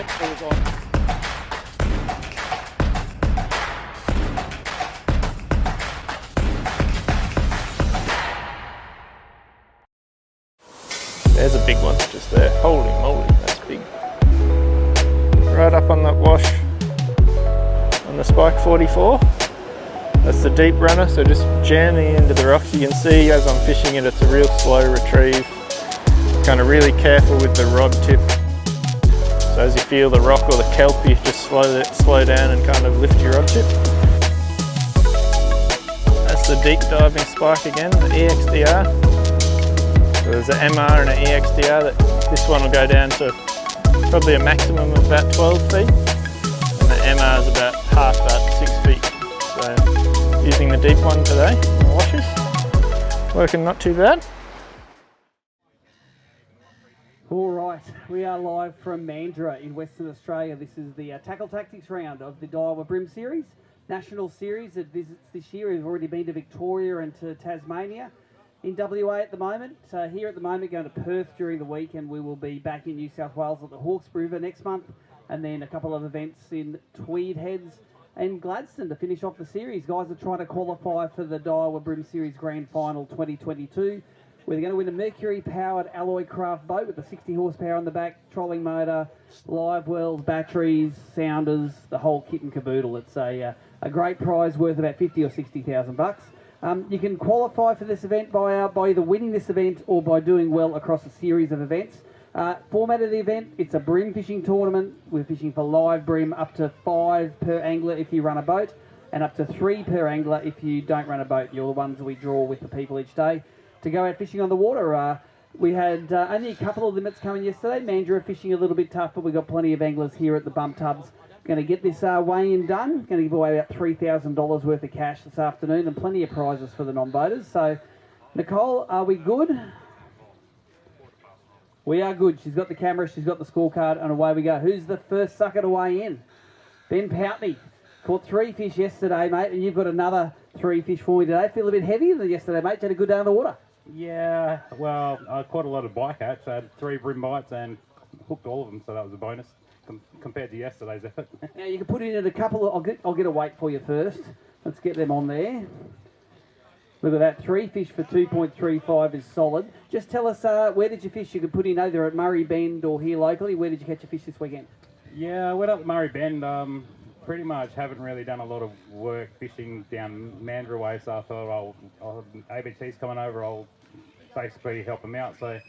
Yep, all's on. There's a big one just there. Holy moly, that's big. Right up on that wash on the Spike 44. That's the deep runner, so just jamming into the rocks. You can see as I'm fishing it, it's a real slow retrieve. Kind of really careful with the rod tip. So as you feel the rock or the kelp, you just slow down and kind of lift your rod tip. That's the deep diving spike again, the EXDR. So there's an MR and an EXDR. This one will go down to probably a maximum of about 12 feet. And the MR is about half that, 6 feet. So using the deep one today, the washes. Working not too bad. All right, we are live from Mandurah in Western Australia. This is the Tackle Tactics round of the Daiwa BREAM Series, National Series that visits this year. We've already been to Victoria and to Tasmania. In WA at the moment, here at the moment going to Perth during the week, and we will be back in New South Wales at the Hawkesbury River next month, and then a couple of events in Tweed Heads and Gladstone to finish off the series. Guys are trying to qualify for the Daiwa BREAM Series Grand Final 2022. We're going to win a Mercury-powered alloy craft boat with a 60 horsepower on the back, trolling motor, live wells, batteries, sounders, the whole kit and caboodle. It's a great prize worth about 50 or 60,000 bucks. You can qualify for this event by either winning this event or by doing well across a series of events. Format of the event, it's a bream fishing tournament. We're fishing for live bream, up to 5 per angler if you run a boat, and up to 3 per angler if you don't run a boat. You're the ones we draw with the people each day to go out fishing on the water. We had only a couple of limits coming yesterday. Mandurah fishing a little bit tough, but we've got plenty of anglers here at the bump tubs. Going to get this weigh-in done. Going to give away about $3,000 worth of cash this afternoon and plenty of prizes for the non-boaters. So, Nicole, are we good? We are good. She's got the camera, she's got the scorecard, and away we go. Who's the first sucker to weigh in? Ben Poutney. Caught 3 fish yesterday, mate, and you've got another 3 fish for me today. Feel a bit heavier than yesterday, mate. You had a good day on the water. Yeah, well, I caught a lot of bycatch. I had 3 bream bites and hooked all of them, so that was a bonus compared to yesterday's effort. Now you can put in a couple of. I'll get a weight for you first. Let's get them on there. Look at that, 3 fish for 2.35 is solid. Just tell us where did you fish? You could put in either at Murray Bend or here locally. Where did you catch your fish this weekend? Yeah, I went up Murray Bend. Pretty much haven't really done a lot of work fishing down Mandurah way, so I thought ABT's coming over, I'll basically help them out. So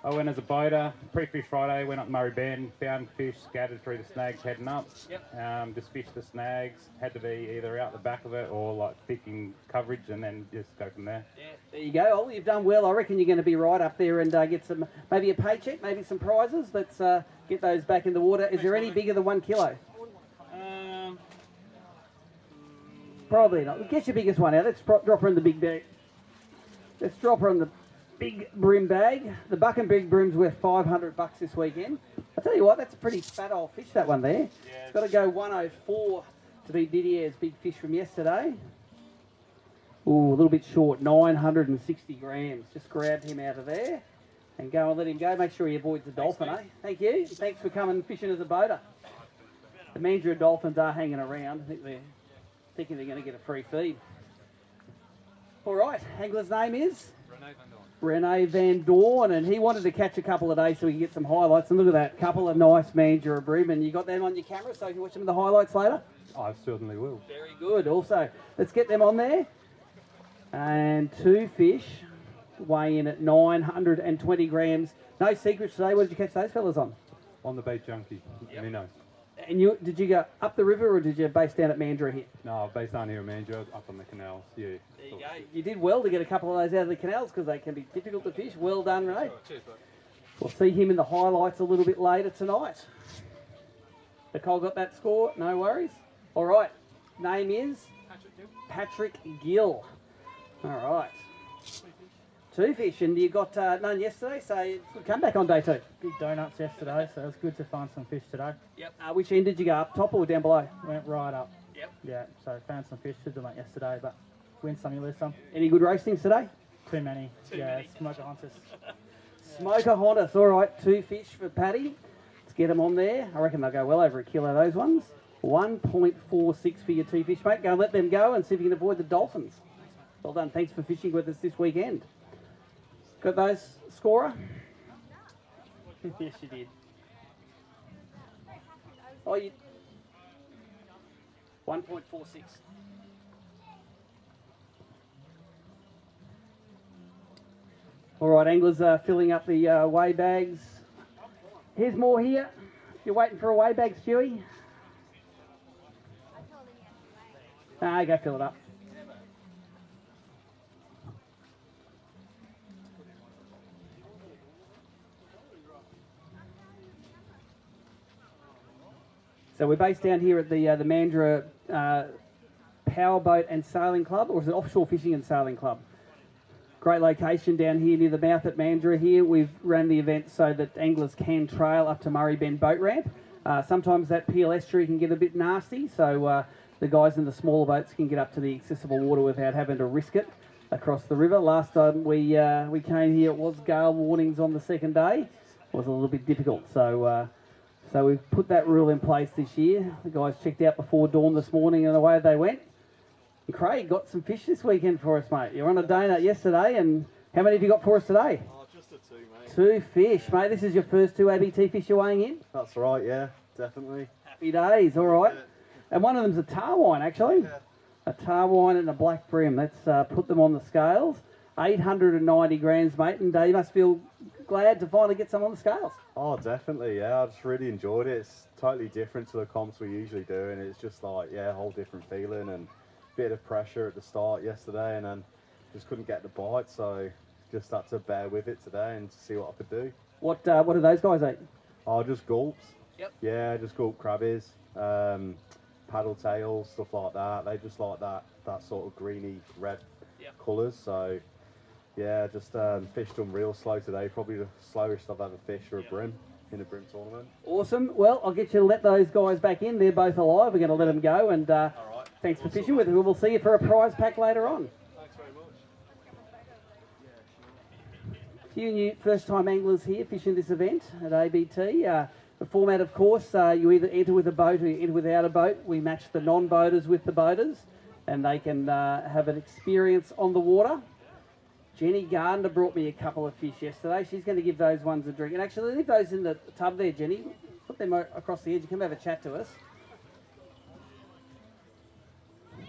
I went as a boater, pre-fish Friday, went up Murray Bend, found fish scattered through the snags heading up. Yep. Just fished the snags, had to be either out the back of it or like thicking coverage, and then just go from there. Yeah, there you go, Ollie, you've done well. I reckon you're going to be right up there and get some, maybe a paycheck, maybe some prizes. Let's get those back in the water. Is there any bigger than 1 kilo? Probably not. Get your biggest one out. Let's drop her in the big bag. Let's drop her in the big bream bag. The buck and big bream's worth $500 this weekend. I tell you what, that's a pretty fat old fish, that one there. Yeah, it's got to go 104 to be Didier's big fish from yesterday. Ooh, a little bit short, 960 grams. Just grab him out of there and go and let him go. Make sure he avoids the dolphin, eh? Thank you. Thanks for coming fishing as a boater. The Mandurah dolphins are hanging around. I think they're thinking they're going to get a free feed. All right, angler's name is? Rene Van Dorn, and he wanted to catch a couple of days so we can get some highlights. And look at that, couple of nice Mandurah bream, and you got them on your camera so you can watch them in the highlights later? I certainly will. Very good. Also, let's get them on there. And 2 fish weigh in at 920 grams. No secrets today. What did you catch those fellas on? On the bait junkie, minnow. And did you go up the river or did you base down at Mandurah here? No, based down here at Mandurah, up on the canals, yeah. There you go. You did well to get a couple of those out of the canals because they can be difficult to fish. Well done, Ray. Cheers, bud. We'll see him in the highlights a little bit later tonight. Nicole got that score, no worries. All right, name is? Patrick Gill. All right. 2 fish, and you got none yesterday, so good comeback on day 2. Big donuts yesterday, so it was good to find some fish today. Yep. Which end did you go, up top or down below? Went right up. Yep. Yeah, so found some fish, should do that yesterday, but win some, you lose some. Any good racings today? Too many. Smoker hunters. Smoker hunters, all right, 2 fish for Paddy. Let's get them on there. I reckon they'll go well over a kilo, those ones. 1.46 for your two fish, mate. Go and let them go and see if you can avoid the dolphins. Well done. Thanks for fishing with us this weekend. Got those, scorer? Yes, you did. Oh, you... 1.46. All right, anglers are filling up the weigh bags. Here's more here. If you're waiting for a weigh bag, Stewie. Go fill it up. So we're based down here at the Mandurah Powerboat and Sailing Club, or is it Offshore Fishing and Sailing Club? Great location down here near the mouth at Mandurah here. We've run the event so that anglers can trail up to Murray Bend Boat Ramp. Sometimes that Peel estuary can get a bit nasty, so the guys in the smaller boats can get up to the accessible water without having to risk it across the river. Last time we came here, it was gale warnings on the second day. It was a little bit difficult, so we've put that rule in place this year. The guys checked out before dawn this morning and away they went. And Craig got some fish this weekend for us, mate. You were on a donut yesterday, and how many have you got for us today? Oh, just the two, mate. 2 fish, mate. This is your first 2 ABT fish you're weighing in? That's right, yeah, definitely. Happy days, all right. Yeah. And one of them's a tarwine, actually. Yeah. A tarwine and a black brim. Let's put them on the scales. 890 grams, mate, and you must feel glad to finally get some on the scales. Oh, definitely, yeah. I just really enjoyed it. It's totally different to the comps we usually do, and it's just like, yeah, a whole different feeling and bit of pressure at the start yesterday, and then just couldn't get the bite, so just had to bear with it today and see what I could do. What do those guys eat? Oh, just gulps. Yep. Yeah, just gulp crabbies, paddle tails, stuff like that. They just like that sort of greeny red colours, so yeah, just fished them real slow today. Probably the slowest I've ever fished for a brim in a brim tournament. Awesome. Well, I'll get you to let those guys back in. They're both alive. We're going to let them go, and thanks for fishing with us. We'll see you for a prize pack later on. Thanks very much. A few new first-time anglers here fishing this event at ABT. The format, of course, you either enter with a boat or you enter without a boat. We match the non-boaters with the boaters, and they can have an experience on the water. Jenny Gardner brought me a couple of fish yesterday. She's going to give those ones a drink. And actually, leave those in the tub there, Jenny. Put them across the edge. You come have a chat to us.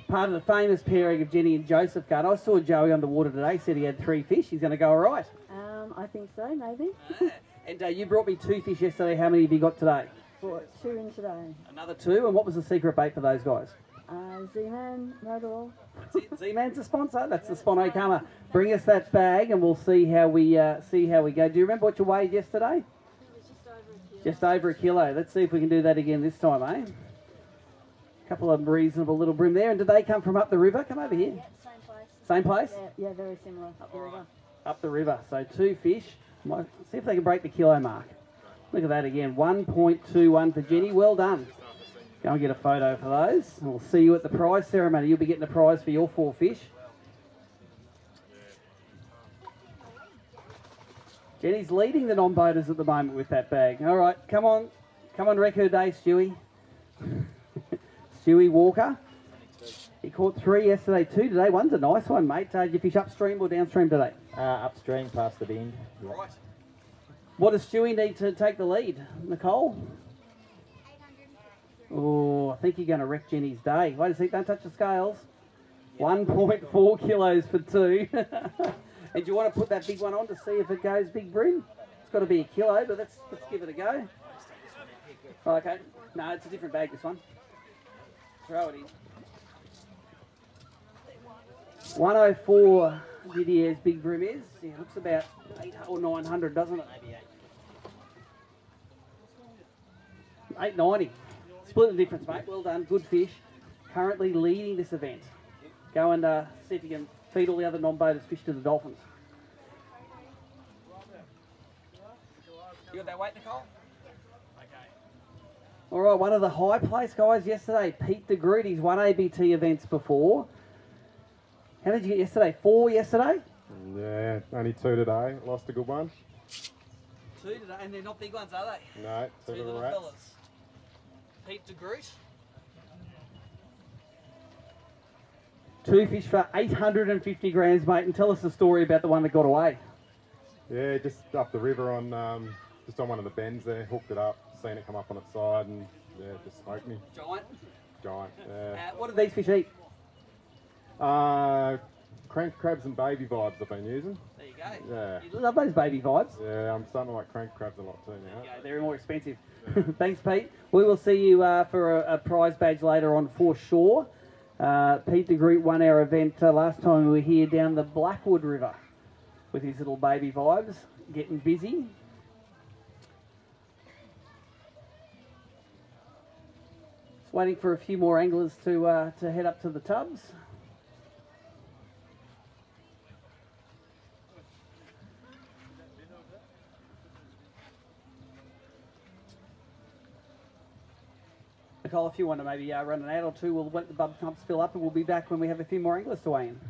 Part of the famous pairing of Jenny and Joseph Gardner. I saw Joey on the water today. Said he had 3 fish. He's going to go all right. I think so, maybe. And you brought me 2 fish yesterday. How many have you got today? 2 in today. Another 2. And what was the secret bait for those guys? Zman, Mandurah. Z-Man's a sponsor. That's the Spono Comer. Bring us that bag, and we'll see how we go. Do you remember what you weighed yesterday? It was Just over a kilo. Let's see if we can do that again this time, eh? A couple of reasonable little brim there. And did they come from up the river? Come over here. Yep, same place. Same place? Yeah, very similar. Up the river. Up the river. So 2 fish. Might see if they can break the kilo mark. Look at that again. 1.21 for Jenny. Well done. Go and get a photo for those. And we'll see you at the prize ceremony. You'll be getting a prize for your 4 fish. Jenny's leading the non-boaters at the moment with that bag. All right, come on, wreck her day, Stewie. Stewie Walker. He caught 3 yesterday, 2 today. One's a nice one, mate. Did you fish upstream or downstream today? Upstream past the bend. Yeah. Right. What does Stewie need to take the lead? Nicole? Oh, I think you're going to wreck Jenny's day. Wait a sec, don't touch the scales. 1.4 kilos for 2. And do you want to put that big one on to see if it goes big brim? It's got to be a kilo, but let's give it a go. Okay. No, it's a different bag, this one. Throw it in. 104 Didier's big brim is. Yeah, it looks about 800 or 900, doesn't it? Maybe 890. Split the difference, mate. Well done. Good fish. Currently leading this event. Go and see if you can feed all the other non-boaters fish to the dolphins. You got that weight, Nicole? Okay. All right, one of the high place guys yesterday, Pete Degroot. He's won ABT events before. How did you get yesterday? 4 yesterday? Yeah, only 2 today. Lost a good one. two today, and they're not big ones, are they? No, two Two little little rats. fellas. Pete Degroot. Two fish for 850 grams, mate, and tell us the story about the one that got away. Yeah, just up the river on, just on one of the bends there, hooked it up, seen it come up on its side, and yeah, just smoked me. Giant, yeah. What do these fish eat? Crank crabs and baby vibes I've been using. There you go. Yeah. You love those baby vibes. Yeah, I'm starting to like crank crabs a lot too now. Yeah, they're more expensive. Thanks, Pete. We will see you for a prize badge later on for sure. Pete Degroot won our event last time we were here down the Blackwood River with his little baby vibes, getting busy. Just waiting for a few more anglers to head up to the tubs. Nicole, if you want to maybe run an ad or two, we'll let the bub pumps fill up and we'll be back when we have a few more anglers to weigh in.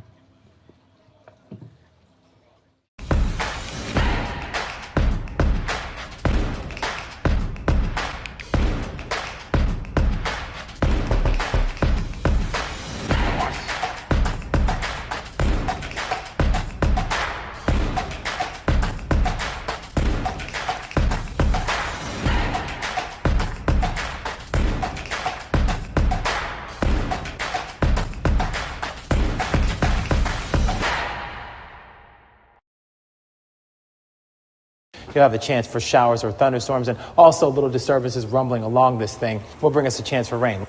You'll have a chance for showers or thunderstorms and also little disturbances rumbling along this thing will bring us a chance for rain.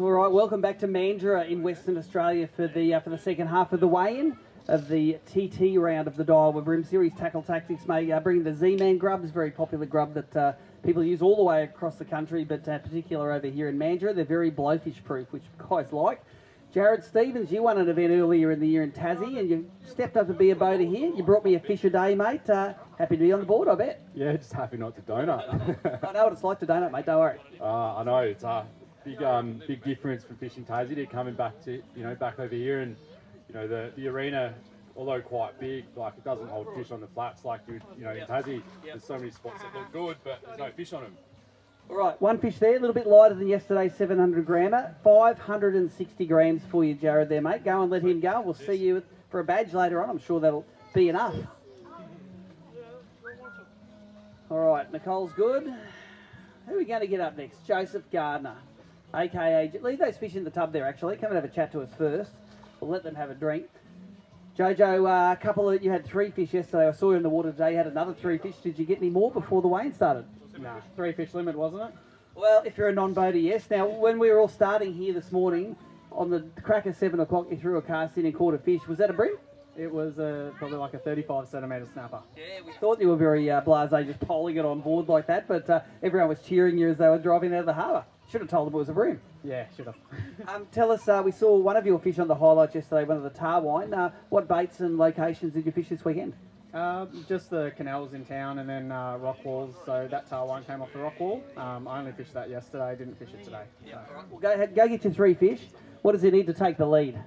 All right, welcome back to Mandurah in Western Australia for the second half of the weigh-in of the TT round of the Daiwa BREAM Series. Tackle Tactics bringing the Zman grubs, very popular grub that people use all the way across the country, but particular over here in Mandurah. They're very blowfish proof, which guys like. Jared Stevens, you won an event earlier in the year in Tassie, and you stepped up to be a boater here. You brought me a fish a day, mate. Happy to be on the board, I bet. Yeah, just happy not to donut. I know what it's like to donut, mate. Don't worry. I know it's big difference from fishing Tassie to coming back to back over here, and the arena, although quite big, like it doesn't hold fish on the flats like in Tassie. There's so many spots that look good, but there's no fish on them. All right, one fish there, a little bit lighter than yesterday's 700 grammer. 560 grams for you, Jared, there, mate. Go and let him go. We'll see you for a badge later on. I'm sure that'll be enough. All right, Nicole's good. Who are we going to get up next? Joseph Gardner, a.k.a. Leave those fish in the tub there, actually. Come and have a chat to us first. We'll let them have a drink. Jojo, you had 3 fish yesterday. I saw you in the water today. You had another 3 fish. Did you get any more before the weigh-in started? Nah, 3 fish limit, wasn't it? Well, if you're a non-boater, yes. Now, when we were all starting here this morning, on the crack of 7 o'clock, you threw a cast in and caught a fish. Was that a bream? It was probably like a 35 centimetre snapper. Yeah, we thought you were very blasé just polling it on board like that, but everyone was cheering you as they were driving out of the harbour. Should have told them it was a bream. Yeah, should have. Tell us, we saw one of your fish on the highlights yesterday, one of the tar wine. What baits and locations did you fish this weekend? Just the canals in town and then rock walls. So that tar wine came off the rock wall. I only fished that yesterday, didn't fish it today. Yeah, all right. Well, go ahead, go get your 3 fish. What does it need to take the lead?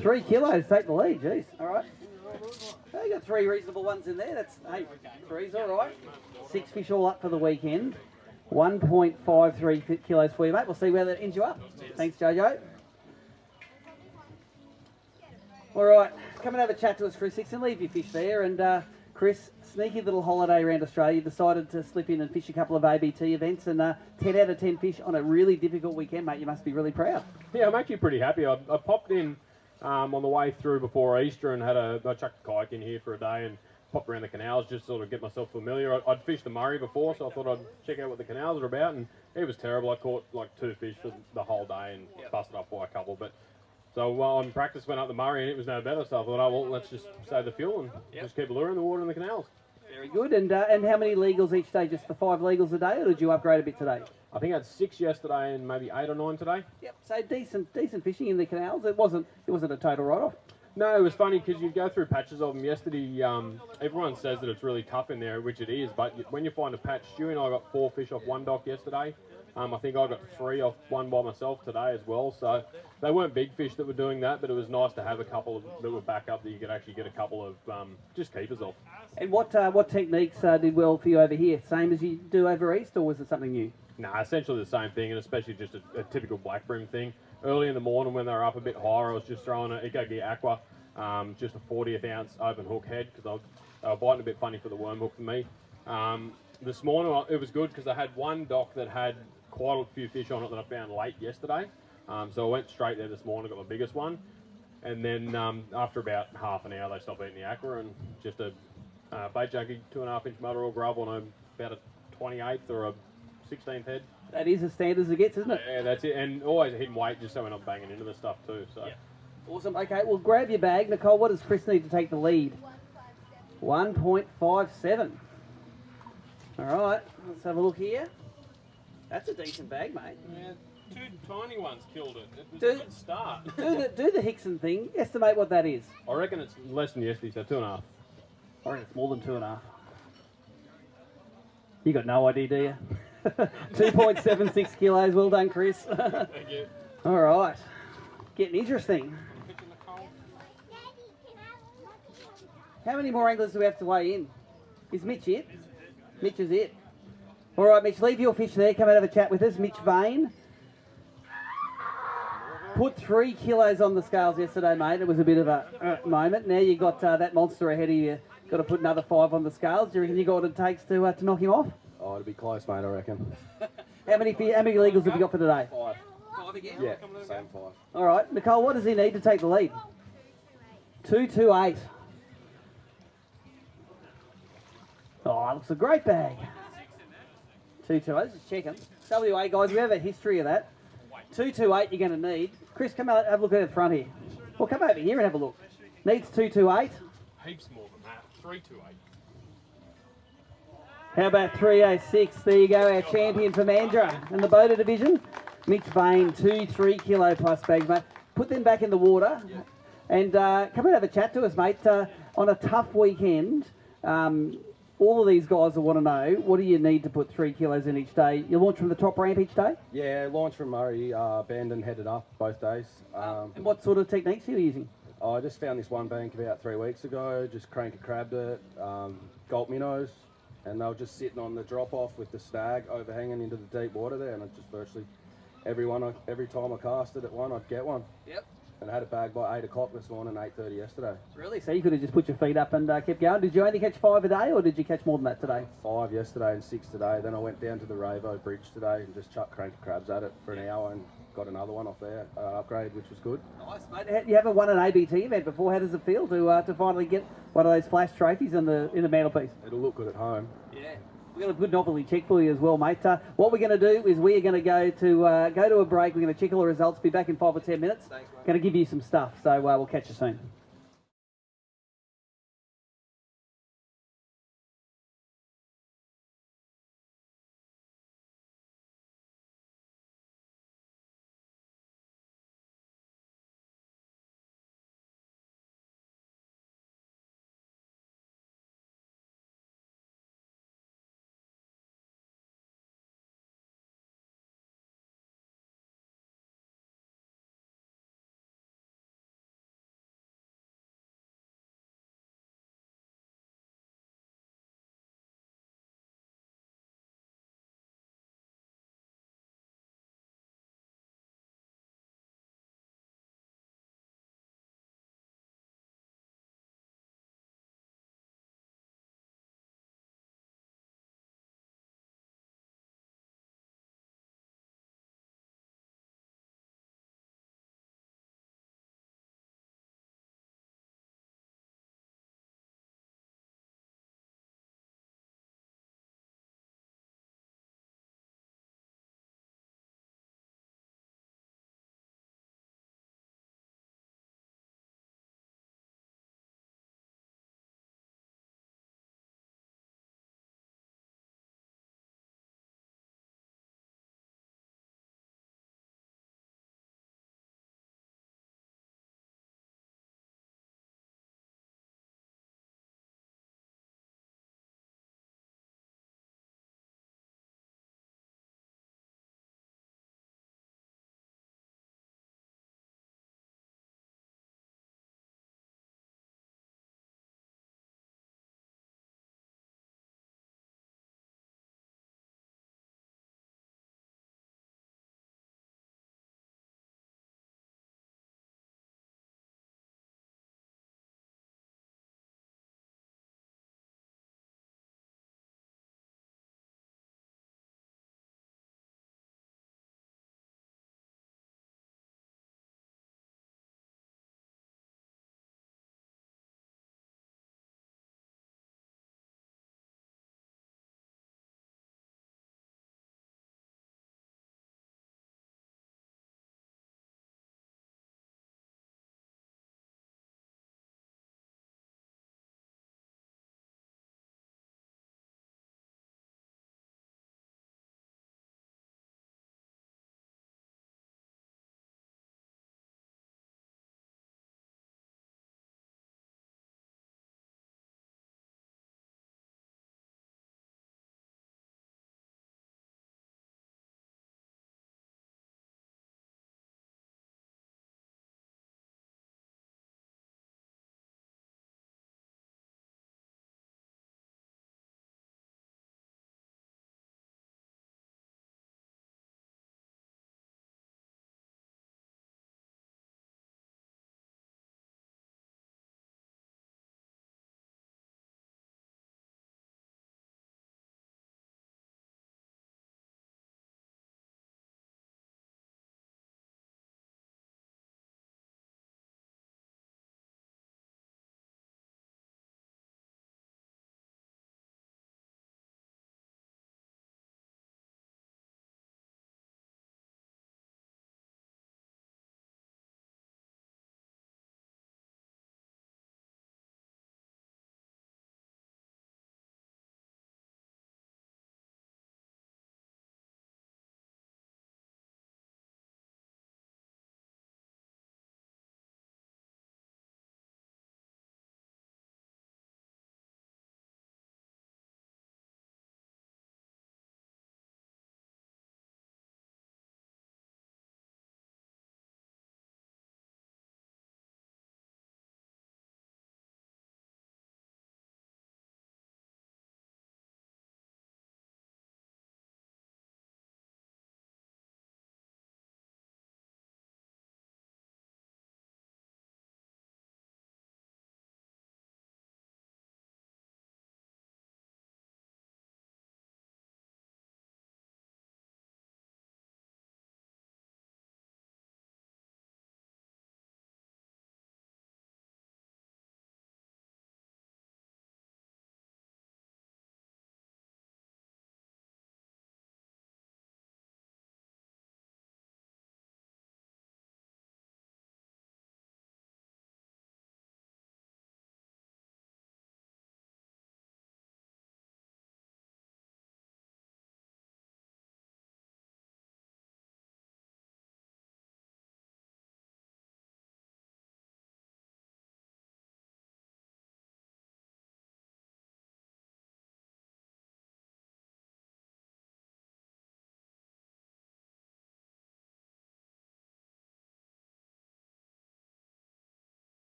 3 kilos take the lead, jeez. All right. So you got 3 reasonable ones in there. That's, hey, 3's all right. 6 fish all up for the weekend. 1.53 kilos for you, mate. We'll see where that ends you up. Thanks, Jojo. All right, come and have a chat to us, Chris Hickson. Leave your fish there. And Chris, sneaky little holiday around Australia. You decided to slip in and fish a couple of ABT events and 10 out of 10 fish on a really difficult weekend, mate. You must be really proud. Yeah, I'm actually pretty happy. I popped in on the way through before Easter and I chucked a kayak in here for a day and popped around the canals just sort of get myself familiar. I'd fished the Murray before, so I thought I'd check out what the canals are about, and it was terrible. I caught like 2 fish for the whole day and busted up by a couple. But so on practice went up the Murray and it was no better, so I thought, oh well, let's just save the fuel and just keep luring the water in the canals. Very good. And how many legals each day? Just the 5 legals a day, or did you upgrade a bit today? I think I had 6 yesterday and maybe 8 or 9 today. Yep. So decent fishing in the canals. It wasn't a total write-off. No, it was funny because you go through patches of them. Yesterday, everyone says that it's really tough in there, which it is, but when you find a patch, Stu and I got 4 fish off one dock yesterday. I think I got 3 off one by myself today as well, so they weren't big fish that were doing that, but it was nice to have a couple that were back up that you could actually get a couple of just keepers off. And what techniques did well for you over here? Same as you do over east, or was it something new? Nah, essentially the same thing, and especially just a typical black bream thing. Early in the morning when they were up a bit higher, I was just throwing an Eco-Gear Aqua, just a 40th ounce open hook head, because they were biting a bit funny for the worm hook for me. This morning it was good because I had one dock that had quite a few fish on it that I found late yesterday. So I went straight there this morning, got my biggest one. And then after about half an hour, they stopped eating the aqua, and just a bait junkie 2.5 inch Mandurah grub on about a 28th or a 16th head. That is as standard as it gets, isn't it? Yeah, that's it. And always a hidden weight just so we're not banging into the stuff too. So. Awesome. Okay, well, grab your bag. Nicole, what does Chris need to take the lead? 1.57. All right, let's have a look here. That's a decent bag, mate. Yeah, 2 tiny ones killed it. It was Do- a good start. Do the Hickson thing. Estimate what that is. I reckon it's less than yesterday, so 2.5. I reckon it's more than 2.5. You got no idea, do you? 2.76 kilos. Well done, Chris. Thank you. All right. Getting interesting. How many more anglers do we have to weigh in? Is Mitch it? Mitch is it. All right, Mitch, leave your fish there. Come and have a chat with us. Mitch Vane. Put 3 kilos on the scales yesterday, mate. It was a bit of a moment. Now you got that monster ahead of you. Got to put another 5 on the scales. Do you reckon you got what it takes to knock him off? Oh, it'll be close, mate, I reckon. How many legals have you got for today? 5. 5 again? Yeah, same 5. All right, Nicole, what does he need to take the lead? 228. Oh, looks a great bag. 228, just checking. WA, guys, we have a history of that. 228 you're going to need. Chris, come out, have a look at the front here. Well, come over here and have a look. Needs 228. Heaps more than that. 328. How about 306? There you go, our champion for Mandurah and the Boater division. Mitch Vane, 3 kilo plus bags, mate. Put them back in the water and come and have a chat to us, mate. On a tough weekend, all of these guys will want to know, what do you need to put 3 kilos in each day? You launch from the top ramp each day? Yeah, launch from Murray, bend and headed up both days. And what sort of techniques are you using? I just found this one bank about 3 weeks ago, just crabbed it, gulp minnows, and they were just sitting on the drop-off with the snag overhanging into the deep water there, and I just virtually, every time I casted at one, I'd get one. Yep. And I had it bagged by 8 o'clock this morning, 8:30 yesterday. Really? So you could have just put your feet up and kept going. Did you only catch 5 a day, or did you catch more than that today? 5 yesterday and 6 today. Then I went down to the Ravo bridge today and just chucked cranky crabs at it for an hour and got another one off there, upgrade, which was good. Nice, mate. You haven't won an ABT event before. How does it feel to finally get one of those flash trophies in the mantelpiece? It'll look good at home. Yeah. We've got a good novelty check for you as well, mate. What we're going to do is we are going to go to a break. We're going to check all the results. Be back in 5 or 10 minutes. Thanks, mate. Going to give you some stuff. So we'll catch you soon.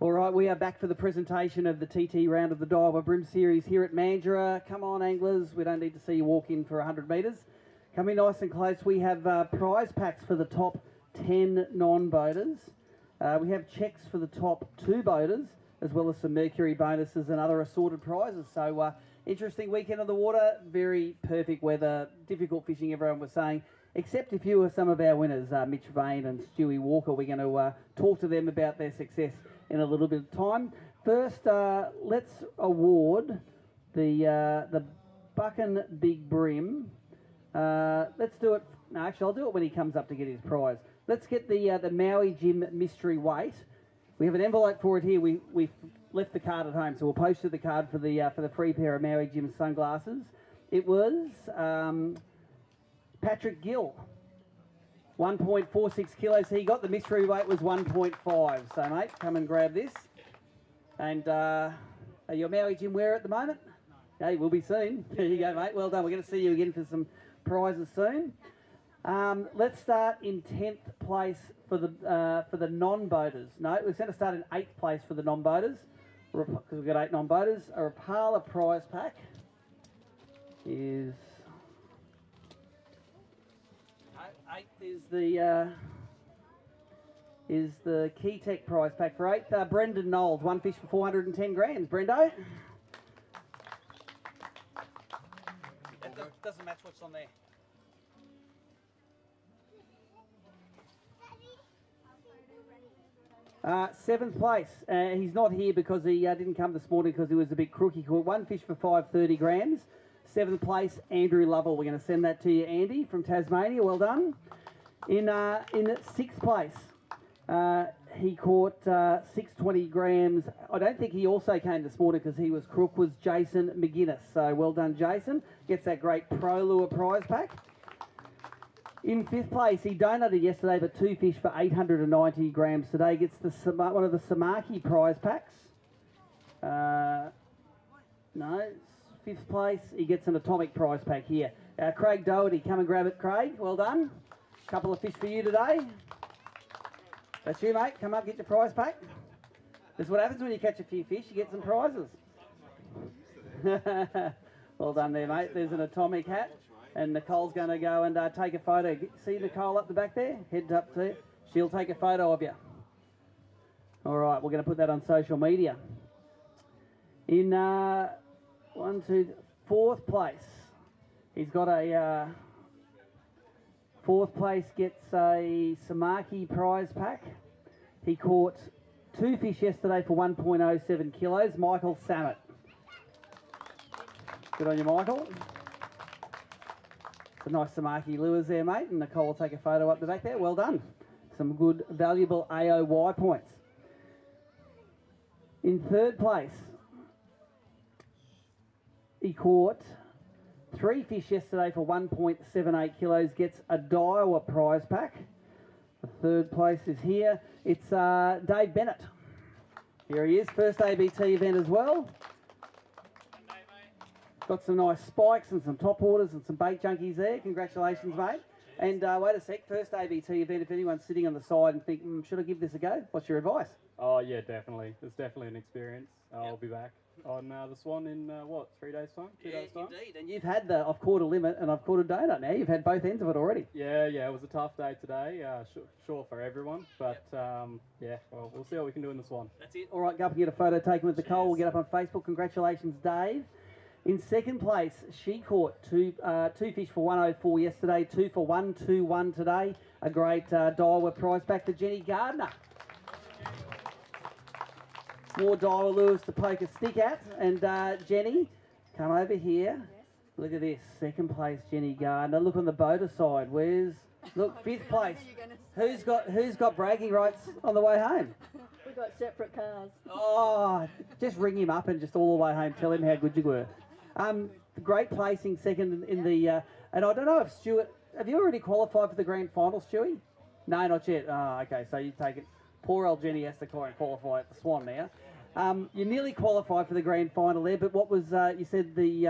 All right, we are back for the presentation of the TT round of the Daiwa BREAM Series here at Mandurah. Come on, anglers. We don't need to see you walk in for 100 metres. Coming nice and close, we have prize packs for the top 10 non-boaters. We have checks for the top 2 boaters, as well as some Mercury bonuses and other assorted prizes. So, interesting weekend on the water. Very perfect weather. Difficult fishing, everyone was saying. Except if you were some of our winners, Mitch Vane and Stewie Walker. We're going to talk to them about their success in a little bit of time. First, let's award the Buchan Big Bream. Let's do it. No, actually, I'll do it when he comes up to get his prize. Let's get the Maui Jim mystery weight. We have an envelope for it here. We've left the card at home, so we'll post you the card for the free pair of Maui Jim sunglasses. It was Patrick Gill, 1.46 kilos. He got the mystery weight was 1.5. So, mate, come and grab this. And are you a Maui Jim wearer at the moment? Okay, we'll be soon. There you go, mate. Well done. We're going to see you again for some prizes soon. Let's start in 10th place for the non-boaters. No, we're going to start in 8th place for the non-boaters because we've got 8 non-boaters. A Rapala prize pack is 8th is the Key Tech prize pack for 8th. Brendan Knowles, one fish for 410 grams. Brendo. It doesn't match what's on there. Seventh place. He's not here because he didn't come this morning because he was a bit crook. He caught one fish for 530 grams. 7th place, Andrew Lovell. We're going to send that to you, Andy, from Tasmania. Well done. In 6th place, he caught 620 grams. I don't think he also came this morning because he was crook, was Jason McGuinness. So well done, Jason. Gets that great Pro Lure prize pack. In 5th place, he donated yesterday, but 2 fish for 890 grams today. Gets one of the Samaki prize packs. No, 5th place, he gets an Atomic prize pack here. Craig Doherty, come and grab it, Craig. Well done. Couple of fish for you today. That's you, mate. Come up, get your prize pack. This is what happens when you catch a few fish. You get some prizes. Well done there, mate. There's an Atomic hat. And Nicole's going to go and take a photo. See Nicole up the back there? Head up to her. She'll take a photo of you. All right, we're going to put that on social media. In 4th place, he's got a 4th place gets a Samaki prize pack. He caught 2 fish yesterday for 1.07 kilos. Michael Samet. Good on you, Michael. A nice Samaki lures there, mate, and Nicole will take a photo up the back there. Well done. Some good, valuable AOY points. In 3rd place, he caught 3 fish yesterday for 1.78 kilos, gets a Daiwa prize pack. The 3rd place is here. It's Dave Bennett. Here he is, first ABT event as well. Got some nice spikes and some top waters and some bait junkies there. Congratulations, mate. And wait a sec, first ABT event, if anyone's sitting on the side and think, should I give this a go? What's your advice? Oh, yeah, definitely. It's definitely an experience. I'll be back on the Swan in, 3 days' time? 2 days' time? Indeed. And you've had I've caught a limit and I've caught a donut now. You've had both ends of it already. Yeah, it was a tough day today. Sure for everyone. But, well, we'll see what we can do in the Swan. That's it. All right, go up and get a photo taken with Nicole. We'll get up on Facebook. Congratulations, Dave. In 2nd place, she caught 2 fish for 104 yesterday, 2 for 121 today. A great Daiwa prize back to Jenny Gardner. More Daiwa lures to poke a stick at. And Jenny, come over here. Yes. Look at this, 2nd place, Jenny Gardner. Look on the boater side. Look, 5th place. Who's got bragging rights on the way home? We've got separate cars. Oh, just ring him up and just all the way home tell him how good you were. Great placing second in the... and I don't know if Stuart... Have you already qualified for the grand final, Stewie? No, not yet. Oh, okay, so you take it. Poor old Jenny has to qualify at the Swan now. You nearly qualified for the grand final there, but what was... you said the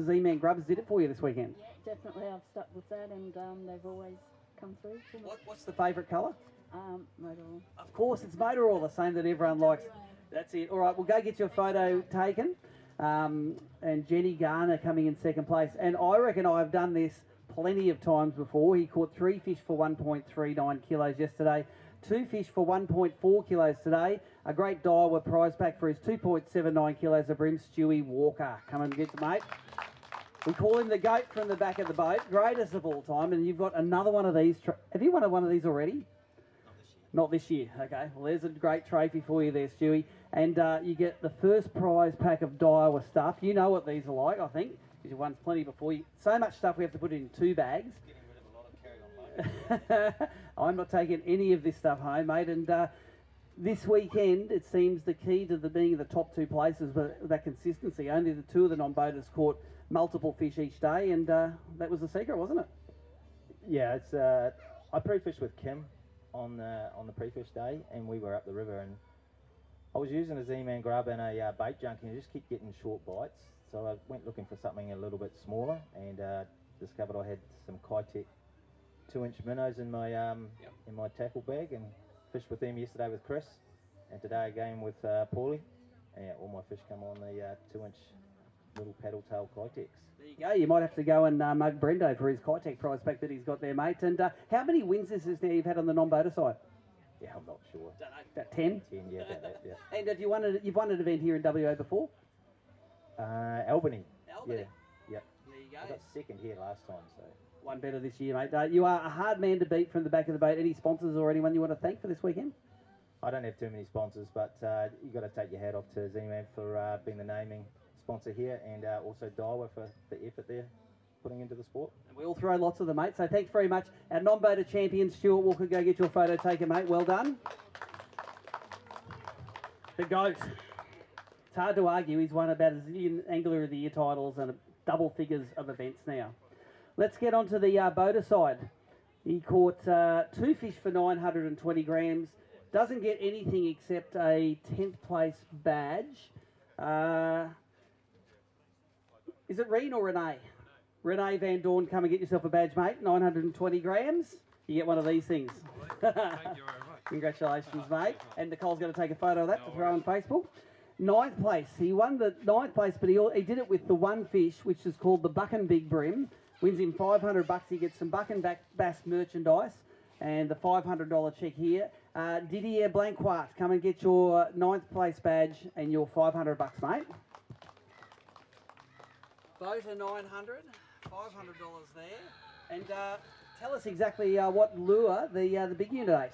Z-Man Grubs did it for you this weekend? Yeah, definitely. I've stuck with that, and they've always come through. What's the favourite colour? Motor. Of course, it's motor oil, the same that everyone likes. That's it. All right, we'll go get your photo taken. And Jenny Gardner coming in second place. And I reckon I've done this plenty of times before. He caught 3 fish for 1.39 kilos yesterday, 2 fish for 1.4 kilos today. A great Daiwa prize pack for his 2.79 kilos of bream, Stewie Walker. Come and get the mate. We call him the goat from the back of the boat, greatest of all time. And you've got another one of these. Have you won one of these already? Not this year. Okay, well, there's a great trophy for you there, Stewie. And you get the first prize pack of Daiwa stuff. You know what these are like, I think, because you've won plenty before. So much stuff we have to put in 2 bags. I'm not taking any of this stuff home, mate. And this weekend, it seems the key to being in the top 2 places, but that consistency. Only the 2 of the non-boaters caught multiple fish each day, and that was the secret, wasn't it? Yeah, it's. I pre-fished with Kim on the pre-fish day, and we were up the river, and I was using a Zman grub and a bait junkie, and I just keep getting short bites. So I went looking for something a little bit smaller, and discovered I had some Kitech 2-inch minnows in my tackle bag, and fished with them yesterday with Chris, and today again with Paulie. And all my fish come on the 2-inch little paddle tail Kitechs. There you go. You might have to go and mug Brendo for his Kitech prize pack that he's got there, mate. And how many wins is this now you've had on the non-boater side? Yeah, I'm not sure. Don't know. About 10? 10, yeah, about that, yeah. And you've won an event here in WA before? Albany. Albany? Yeah, yep. There you go. I got second here last time, so. One better this year, mate. You are a hard man to beat from the back of the boat. Any sponsors or anyone you want to thank for this weekend? I don't have too many sponsors, but you got to take your hat off to Z-Man for being the naming sponsor here, and also Daiwa for the effort they're putting into the sport. And we all throw lots of them, mate, so thanks very much. Our non-boater champion, Stuart Walker, go get your photo taken, mate. Well done. The GOAT. It's hard to argue. He's won about a zillion Angler of the Year titles and double figures of events now. Let's get on to the boater side. He caught 2 fish for 920 grams. Doesn't get anything except a 10th place badge. Is it Reen or Renee? Renee Van Dorn, come and get yourself a badge, mate. 920 grams. You get one of these things. Thank you very much. Congratulations, mate. And Nicole's going to take a photo of that to throw on Facebook. 9th place. He won the 9th place, but he did it with the one fish, which is called the Buck and Big Bream. Wins him $500. He gets some Buck and Bass merchandise and the $500 check here. Didier Blanquart, come and get your 9th place badge and your $500, mate. Boater 900, $500 there. And tell us exactly what lure the big unit ate.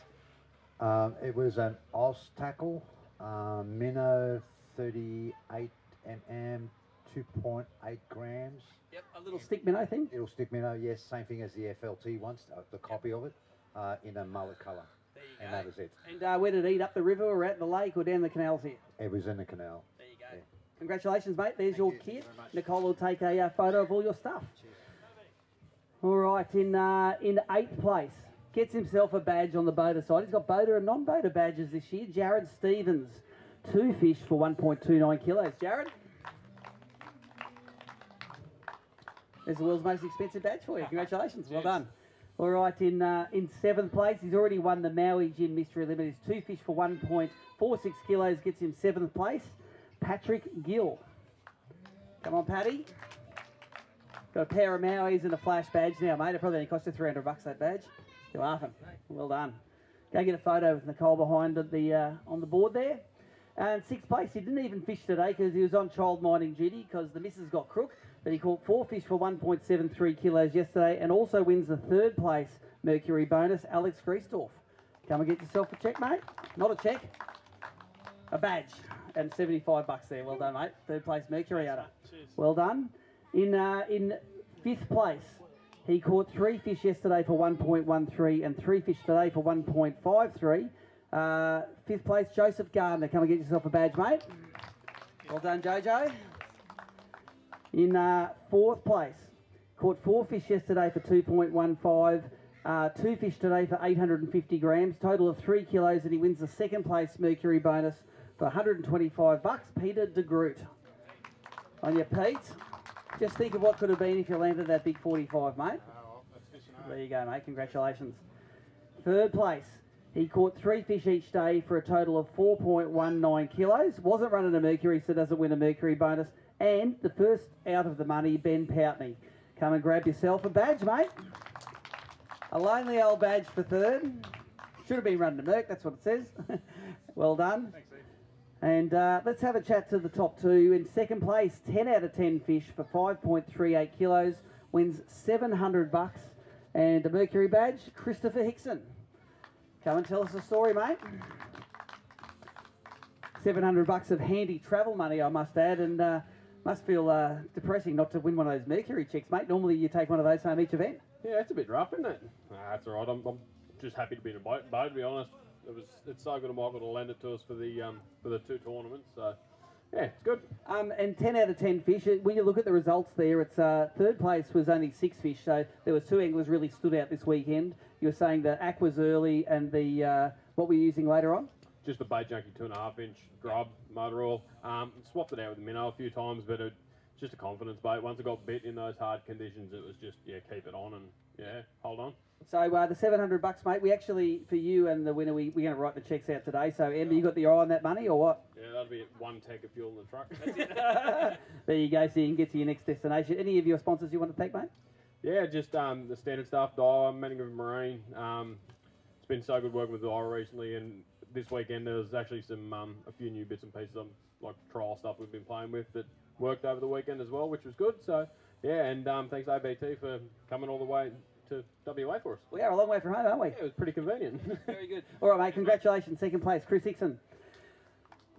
It was an Oz tackle, minnow 38 mm, 2.8 grams. Yep, a little stick minnow thing. Little stick minnow, yes, same thing as the FLT once, the copy of it, in a mullet colour. There you and go. that was it. And where did it eat? Up the river or out the lake or down the canals here? It was in the canal. There you go. Yeah. Congratulations, mate. There's your kit. Nicole will take a photo of all your stuff. Cheers. All right, in 8th place, gets himself a badge on the boater side. He's got boater and non-boater badges this year. Jared Stevens, 2 fish for 1.29 kilos. Jared? There's the world's most expensive badge for you. Congratulations. Well done. All right, in 7th place, he's already won the Maui Gin Mystery Limited. 2 fish for 1.46 kilos, gets him 7th place. Patrick Gill. Come on, Paddy. Got a pair of Maui's and a flash badge now, mate. It probably only cost you $300, that badge. You're laughing. Well done. Go get a photo with Nicole behind on the board there. And 6th place, he didn't even fish today because he was on child minding duty because the missus got crook. But he caught 4 fish for 1.73 kilos yesterday and also wins the 3rd place Mercury bonus, Alex Griesdorf. Come and get yourself a check, mate. Not a check, a badge. And $75 there. Well done, mate. 3rd place Mercury out. Well done. In 5th place, he caught 3 fish yesterday for 1.13 and 3 fish today for 1.53. 5th place, Joseph Gardner. Come and get yourself a badge, mate. Well done, Jojo. In 4th place, caught 4 fish yesterday for 2.15, 2 fish today for 850 grams, total of 3 kilos, and he wins the 2nd place Mercury bonus for $125. Peter Degroot. On your Pete. Just think of what could have been if you landed that big 45, mate. There you go, mate. Congratulations. 3rd place. He caught 3 fish each day for a total of 4.19 kilos. Wasn't running a Mercury, so doesn't win a Mercury bonus. And the first out of the money, Ben Poutney. Come and grab yourself a badge, mate. A lonely old badge for third. Should have been running a Merc, that's what it says. Well done. Thanks, Steve. And let's have a chat to the top two. In second place, 10 out of 10 fish for 5.38 kilos. Wins $700 and a Mercury badge, Christopher Hickson. Come and tell us a story, mate. $700 of handy travel money, I must add, and must feel depressing not to win one of those Mercury checks, mate. Normally you take one of those home each event. Yeah, it's a bit rough, isn't it? Nah, that's all right. I'm just happy to be in a boat, to be honest. It's so good of Michael to lend it to us for the 2 tournaments, so yeah, it's good. And 10 out of 10 fish. When you look at the results there, it's third place was only 6 fish, so there was 2 anglers really stood out this weekend. You were saying the aquas early and the what were you using later on? Just a bait junkie 2.5-inch grub motor oil. Swapped it out with the minnow a few times, but it's just a confidence bait. Once it got bit in those hard conditions, it was just keep it on and hold on. So the $700, mate. We actually, for you and the winner, we're going to write the checks out today. So Emma, you got the eye on that money or what? Yeah, that'll be 1 tank of fuel in the truck. There you go. So you can get to your next destination. Any of your sponsors you want to thank, mate? Yeah, just the standard stuff, Daiwa, Mandurah Marine. It's been so good working with Daiwa recently, and this weekend there was actually some a few new bits and pieces of like trial stuff we've been playing with that worked over the weekend as well, which was good. So yeah, and thanks ABT for coming all the way to WA for us. We are a long way from home, aren't we? Yeah, it was pretty convenient. Very good. All right, mate. Congratulations. Second place, Chris Hickson.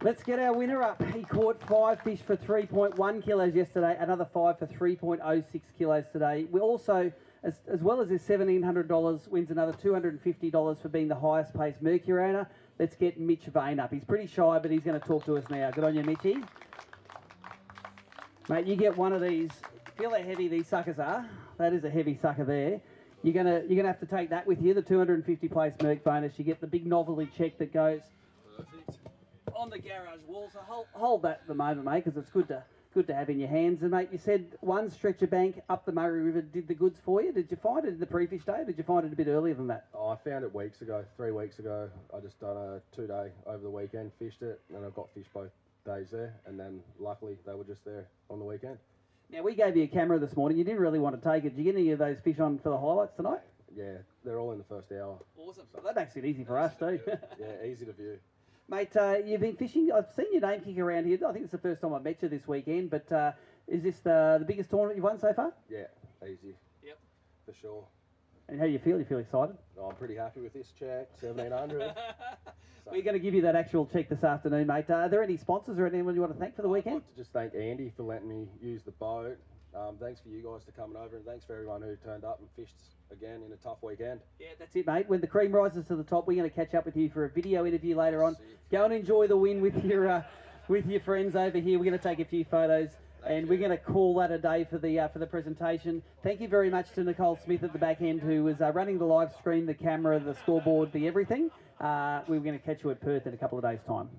Let's get our winner up. He caught 5 fish for 3.1 kilos yesterday, another 5 for 3.06 kilos today. We also, as well as his $1,700, wins another $250 for being the highest paced Mercury owner. Let's get Mitch Vane up. He's pretty shy, but he's going to talk to us now. Good on you, Mitchy. Mate, you get one of these. Feel how heavy these suckers are. That is a heavy sucker there. You're gonna have to take that with you, the 250 place Merc bonus. You get the big novelty check that goes on the garage wall. So hold that at the moment, mate, because it's good to have in your hands. And mate, you said one stretcher bank up the Murray River did the goods for you. Did you find it in the pre-fish day? Or did you find it a bit earlier than that? Oh, I found it weeks ago, 3 weeks ago. I just done a 2-day over the weekend, fished it, and I got fish both days there. And then luckily they were just there on the weekend. Now, we gave you a camera this morning. You didn't really want to take it. Did you get any of those fish on for the highlights tonight? Yeah, they're all in the first hour. Awesome. So that makes it easy for us too. Yeah, easy to view. Mate, you've been fishing. I've seen your name kick around here. I think it's the first time I've met you this weekend. But is this the biggest tournament you've won so far? Yeah, easy. Yep. For sure. And how do you feel? You feel excited? Oh, I'm pretty happy with this check, 1,700. We're going to give you that actual check this afternoon, mate. Are there any sponsors or anyone you want to thank for the weekend? I'd like to just thank Andy for letting me use the boat. Thanks for you guys for coming over, and thanks for everyone who turned up and fished again in a tough weekend. Yeah, that's it, mate. When the cream rises to the top, we're going to catch up with you for a video interview later on. Go and enjoy the win with your friends over here. We're going to take a few photos, and we're going to call that a day for the presentation. Thank you very much to Nicole Smith at the back end, who was running the live stream, the camera, the scoreboard, the everything. We were going to catch you at Perth in a couple of days' time.